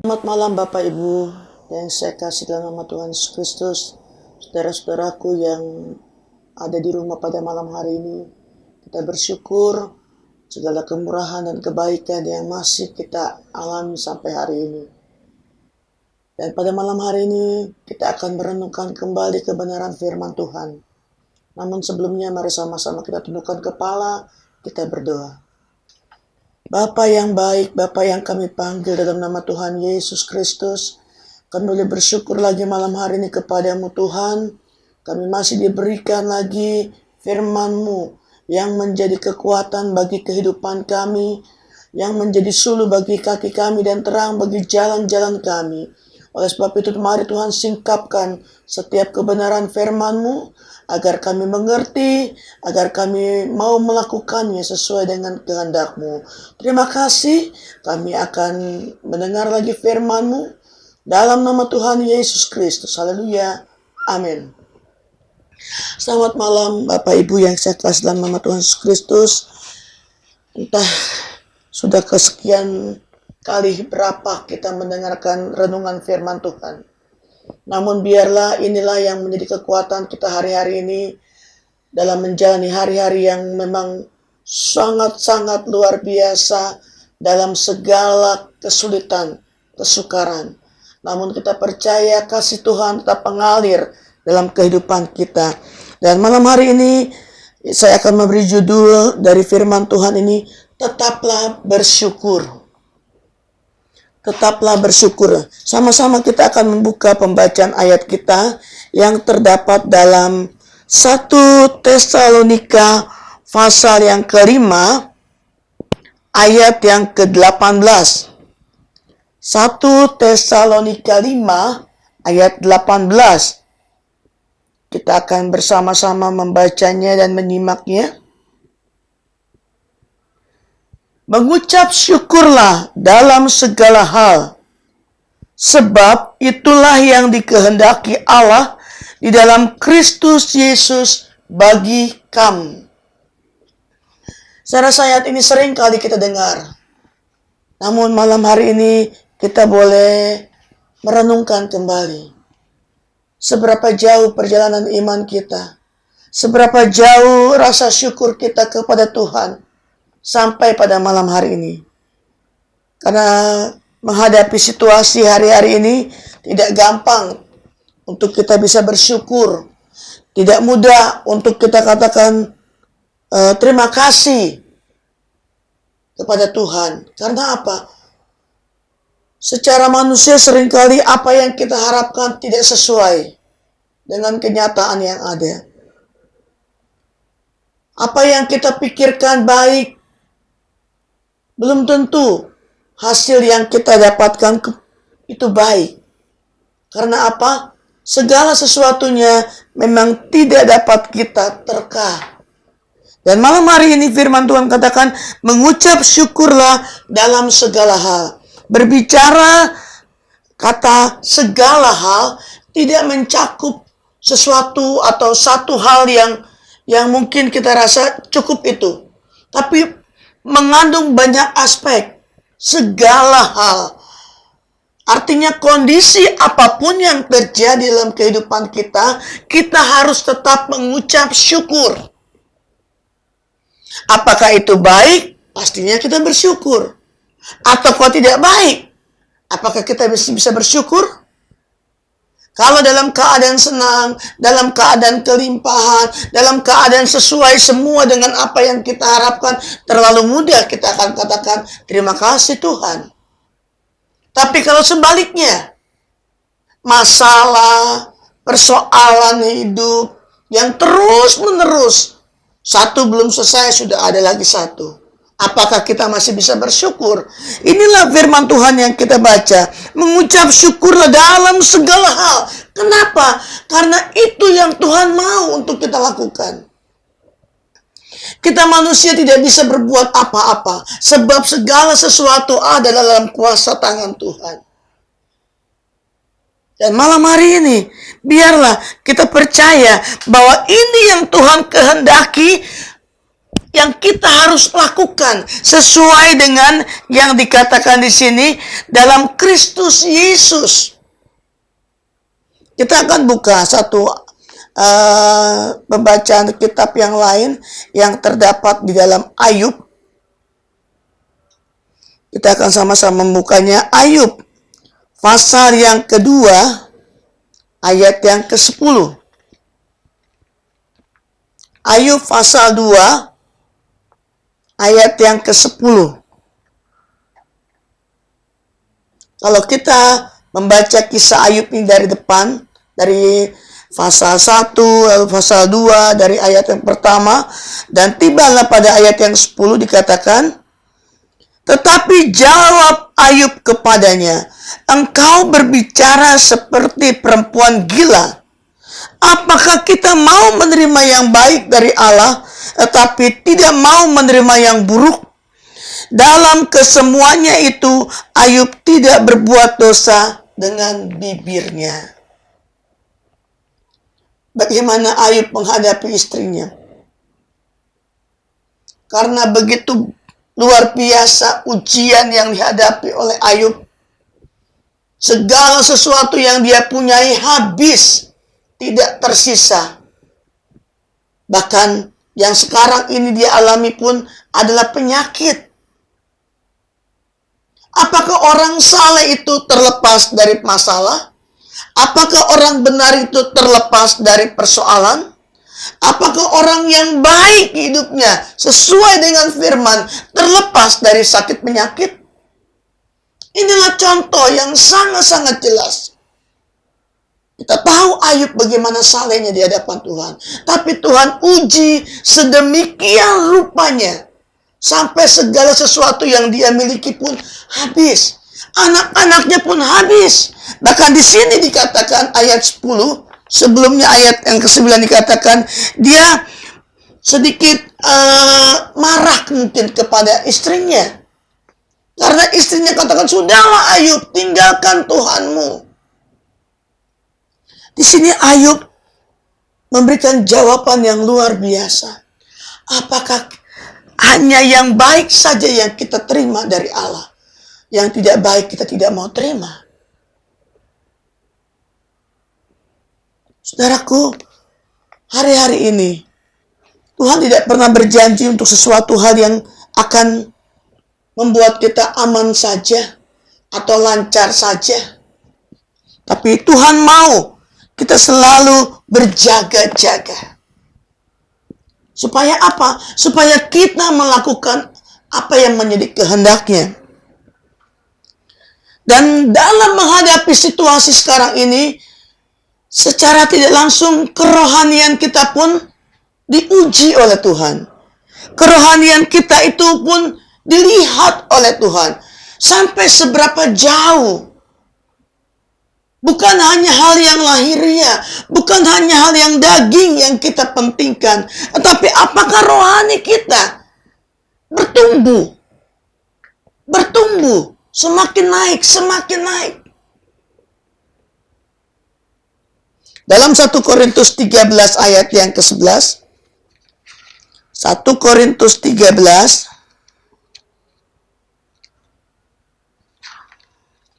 Selamat malam Bapak Ibu yang saya kasih dalam nama Tuhan Yesus Kristus. Saudara-saudaraku yang ada di rumah pada malam hari ini, kita bersyukur segala kemurahan dan kebaikan yang masih kita alami sampai hari ini. Dan pada malam hari ini kita akan merenungkan kembali kebenaran firman Tuhan. Namun sebelumnya mari sama-sama kita tundukkan kepala, kita berdoa. Bapa yang baik, Bapa yang kami panggil dalam nama Tuhan Yesus Kristus, kami boleh bersyukur lagi malam hari ini kepadamu Tuhan. Kami masih diberikan lagi firman-Mu yang menjadi kekuatan bagi kehidupan kami, yang menjadi suluh bagi kaki kami dan terang bagi jalan-jalan kami. Oleh sebab itu mari Tuhan singkapkan setiap kebenaran firman-Mu, agar kami mengerti, agar kami mau melakukannya sesuai dengan kehendak-Mu. Terima kasih, kami akan mendengar lagi firman-Mu dalam nama Tuhan Yesus Kristus. Haleluya. Amin. Selamat malam Bapak Ibu yang saya kasih dalam nama Tuhan Yesus Kristus. Entah sudah kesekian kali berapa kita mendengarkan renungan firman Tuhan. Namun biarlah inilah yang menjadi kekuatan kita hari-hari ini dalam menjalani hari-hari yang memang sangat-sangat luar biasa dalam segala kesulitan, kesukaran. Namun kita percaya kasih Tuhan tetap mengalir dalam kehidupan kita. Dan malam hari ini saya akan memberi judul dari firman Tuhan ini, tetaplah bersyukur. Tetaplah bersyukur. Sama-sama kita akan membuka pembacaan ayat kita yang terdapat dalam 1 Tesalonika pasal yang ke-5 ayat yang ke-18. 1 Tesalonika 5 ayat 18. Kita akan bersama-sama membacanya dan menyimaknya. Mengucap syukurlah dalam segala hal, sebab itulah yang dikehendaki Allah di dalam Kristus Yesus bagi kamu. Saya rasa ayat ini sering kali kita dengar. Namun malam hari ini kita boleh merenungkan kembali. Seberapa jauh perjalanan iman kita, seberapa jauh rasa syukur kita kepada Tuhan sampai pada malam hari ini. Karena menghadapi situasi hari-hari ini tidak gampang untuk kita bisa bersyukur. Tidak mudah untuk kita katakan terima kasih kepada Tuhan. Karena apa? Secara manusia seringkali apa yang kita harapkan tidak sesuai dengan kenyataan yang ada. Apa yang kita pikirkan baik, belum tentu hasil yang kita dapatkan itu baik. Karena apa? Segala sesuatunya memang tidak dapat kita terka. Dan malam hari ini firman Tuhan katakan, mengucap syukurlah dalam segala hal. Berbicara kata segala hal tidak mencakup sesuatu atau satu hal yang mungkin kita rasa cukup itu. Tapi mengandung banyak aspek, segala hal. Artinya kondisi apapun yang terjadi dalam kehidupan kita, kita harus tetap mengucap syukur. Apakah itu baik? Pastinya kita bersyukur. Ataukah tidak baik? Apakah kita bisa bersyukur? Kalau dalam keadaan senang, dalam keadaan kelimpahan, dalam keadaan sesuai semua dengan apa yang kita harapkan, terlalu mudah kita akan katakan, terima kasih Tuhan. Tapi kalau sebaliknya, masalah, persoalan hidup yang terus-menerus, satu belum selesai, sudah ada lagi satu. Apakah kita masih bisa bersyukur? Inilah firman Tuhan yang kita baca. Mengucap syukurlah dalam segala hal. Kenapa? Karena itu yang Tuhan mau untuk kita lakukan. Kita manusia tidak bisa berbuat apa-apa. Sebab segala sesuatu adalah dalam kuasa tangan Tuhan. Dan malam hari ini, biarlah kita percaya bahwa ini yang Tuhan kehendaki yang kita harus lakukan sesuai dengan yang dikatakan di sini dalam Kristus Yesus. Kita akan buka satu pembacaan kitab yang lain yang terdapat di dalam Ayub. Kita akan sama-sama membukanya. Ayub pasal yang kedua ayat yang ke-10. Ayub pasal 2 ayat yang ke-10. Kalau kita membaca kisah Ayub ini dari depan, dari pasal 1, lalu pasal 2, dari ayat yang pertama, dan tibalah pada ayat yang 10 dikatakan, tetapi jawab Ayub kepadanya, engkau berbicara seperti perempuan gila. Apakah kita mau menerima yang baik dari Allah, tetapi tidak mau menerima yang buruk? Dalam kesemuanya itu, Ayub tidak berbuat dosa dengan bibirnya. Bagaimana Ayub menghadapi istrinya? Karena begitu luar biasa ujian yang dihadapi oleh Ayub. Segala sesuatu yang dia punyai habis, tidak tersisa. Bahkan yang sekarang ini dia alami pun adalah penyakit. Apakah orang saleh itu terlepas dari masalah? Apakah orang benar itu terlepas dari persoalan? Apakah orang yang baik hidupnya sesuai dengan firman terlepas dari sakit penyakit? Inilah contoh yang sangat-sangat jelas. Kita tahu Ayub bagaimana salehnya di hadapan Tuhan. Tapi Tuhan uji sedemikian rupanya. Sampai segala sesuatu yang dia miliki pun habis. Anak-anaknya pun habis. Bahkan di sini dikatakan ayat 10, sebelumnya ayat yang ke-9 dikatakan, dia sedikit marah mungkin kepada istrinya. Karena istrinya katakan, sudahlah Ayub, tinggalkan Tuhanmu. Di sini Ayub memberikan jawaban yang luar biasa. Apakah hanya yang baik saja yang kita terima dari Allah? Yang tidak baik kita tidak mau terima. Saudaraku, hari-hari ini Tuhan tidak pernah berjanji untuk sesuatu hal yang akan membuat kita aman saja atau lancar saja. Tapi Tuhan mau kita selalu berjaga-jaga. Supaya apa? Supaya kita melakukan apa yang menjadi kehendaknya. Dan dalam menghadapi situasi sekarang ini, secara tidak langsung kerohanian kita pun diuji oleh Tuhan. Kerohanian kita itu pun dilihat oleh Tuhan. Sampai seberapa jauh. Bukan hanya hal yang lahiriah, bukan hanya hal yang daging yang kita pentingkan, tetapi apakah rohani kita bertumbuh, semakin naik, semakin naik. Dalam 1 Korintus 13 ayat yang ke-11, 1 Korintus 13,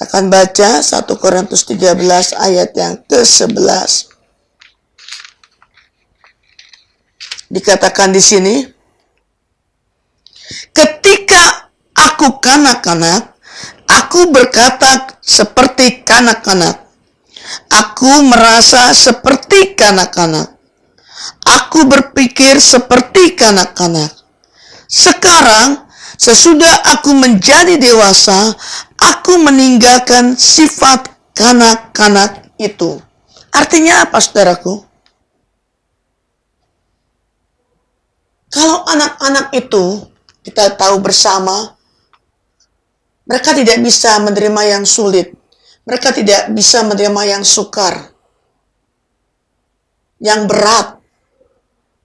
akan baca 1 Korintus 13 ayat yang ke-11. Dikatakan di sini, ketika aku kanak-kanak, aku berkata seperti kanak-kanak. Aku merasa seperti kanak-kanak. Aku berpikir seperti kanak-kanak. Sekarang, sesudah aku menjadi dewasa, aku meninggalkan sifat kanak-kanak itu. Artinya apa, saudaraku? Kalau anak-anak itu, kita tahu bersama, mereka tidak bisa menerima yang sulit. Mereka tidak bisa menerima yang sukar. Yang berat.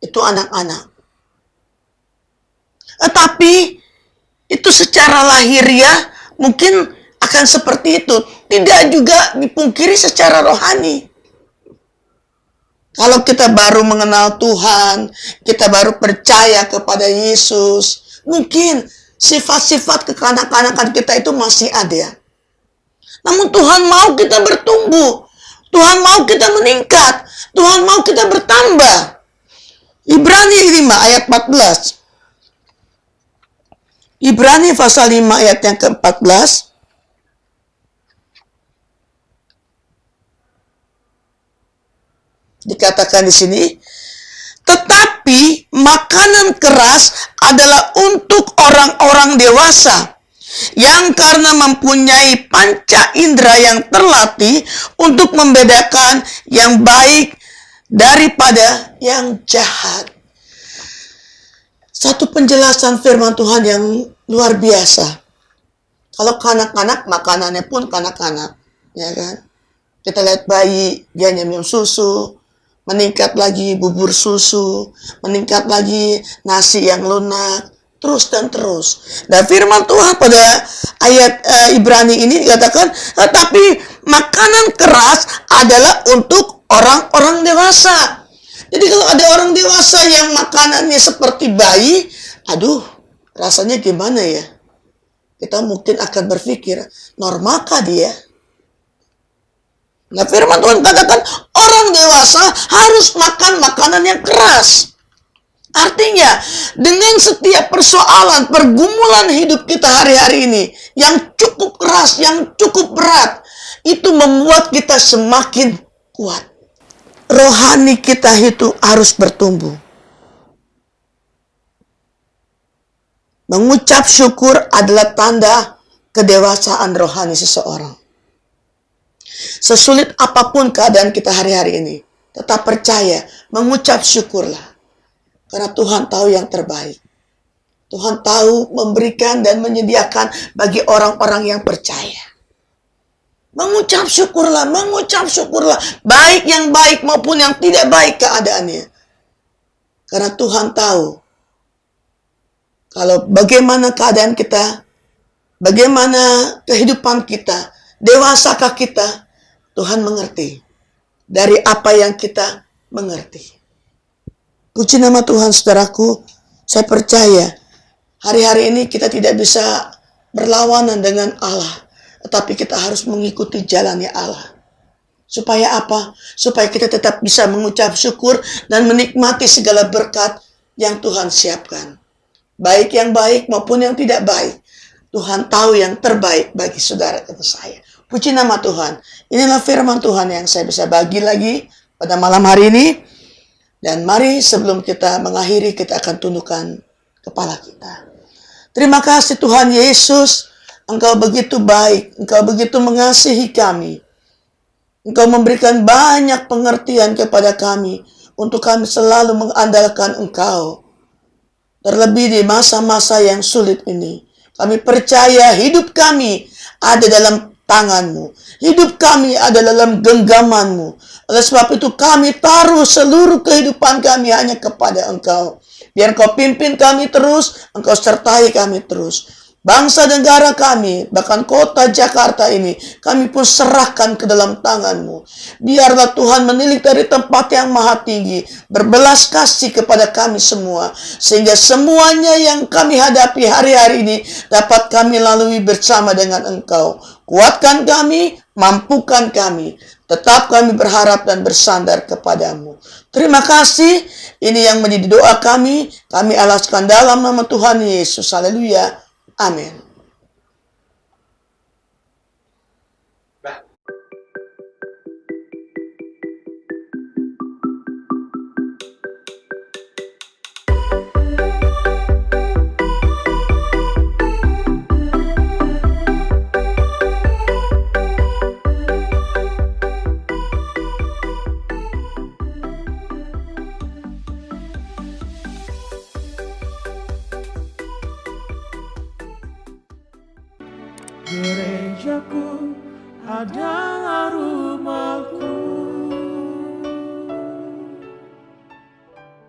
Itu anak-anak. Tetapi, itu secara lahiriah, mungkin akan seperti itu. Tidak juga dipungkiri secara rohani. Kalau kita baru mengenal Tuhan, kita baru percaya kepada Yesus, mungkin sifat-sifat kekanak-kanakan kita itu masih ada. Namun Tuhan mau kita bertumbuh. Tuhan mau kita meningkat. Tuhan mau kita bertambah. Ibrani 5 ayat 14. Ibrani pasal 5 ayat yang ke-14. Dikatakan di sini, tetapi makanan keras adalah untuk orang-orang dewasa yang karena mempunyai panca indera yang terlatih untuk membedakan yang baik daripada yang jahat. Satu penjelasan firman Tuhan yang luar biasa. Kalau kanak-kanak, makanannya pun kanak-kanak, ya kan? Kita lihat bayi, dia minum susu, meningkat lagi bubur susu, meningkat lagi nasi yang lunak, terus dan terus. Dan firman Tuhan pada ayat Ibrani ini dikatakan, tetapi makanan keras adalah untuk orang-orang dewasa. Jadi kalau ada orang dewasa yang makanannya seperti bayi, aduh, rasanya gimana ya? Kita mungkin akan berpikir, normalkah dia? Nah, firman Tuhan katakan orang dewasa harus makan makanan yang keras. Artinya, dengan setiap persoalan, pergumulan hidup kita hari-hari ini, yang cukup keras, yang cukup berat, itu membuat kita semakin kuat. Rohani kita itu harus bertumbuh. Mengucap syukur adalah tanda kedewasaan rohani seseorang. Sesulit apapun keadaan kita hari-hari ini, tetap percaya, mengucap syukurlah. Karena Tuhan tahu yang terbaik. Tuhan tahu memberikan dan menyediakan bagi orang-orang yang percaya. Mengucap syukurlah, baik yang baik maupun yang tidak baik keadaannya. Karena Tuhan tahu kalau bagaimana keadaan kita, bagaimana kehidupan kita, dewasakah kita, Tuhan mengerti dari apa yang kita mengerti. Puji nama Tuhan, saudaraku. Saya percaya hari-hari ini kita tidak bisa berlawanan dengan Allah, tetapi kita harus mengikuti jalannya Allah. Supaya apa? Supaya kita tetap bisa mengucap syukur dan menikmati segala berkat yang Tuhan siapkan. Baik yang baik maupun yang tidak baik. Tuhan tahu yang terbaik bagi saudara dan saya. Puji nama Tuhan. Inilah firman Tuhan yang saya bisa bagi lagi pada malam hari ini. Dan mari sebelum kita mengakhiri, kita akan tundukkan kepala kita. Terima kasih Tuhan Yesus. Engkau begitu baik. Engkau begitu mengasihi kami. Engkau memberikan banyak pengertian kepada kami. Untuk kami selalu mengandalkan Engkau. Terlebih di masa-masa yang sulit ini. Kami percaya hidup kami ada dalam tangan-Mu. Hidup kami ada dalam genggaman-Mu. Oleh sebab itu kami taruh seluruh kehidupan kami hanya kepada Engkau. Biar Engkau pimpin kami terus, Engkau sertai kami terus. Bangsa negara kami, bahkan kota Jakarta ini, kami pun serahkan ke dalam tangan-Mu. Biarlah Tuhan menilik dari tempat yang maha tinggi, berbelas kasih kepada kami semua. Sehingga semuanya yang kami hadapi hari-hari ini, dapat kami lalui bersama dengan Engkau. Kuatkan kami, mampukan kami. Tetap kami berharap dan bersandar kepadamu. Terima kasih. Ini yang menjadi doa kami. Kami alaskan dalam nama Tuhan Yesus. Haleluya. Amin. Gerejaku adalah rumahku.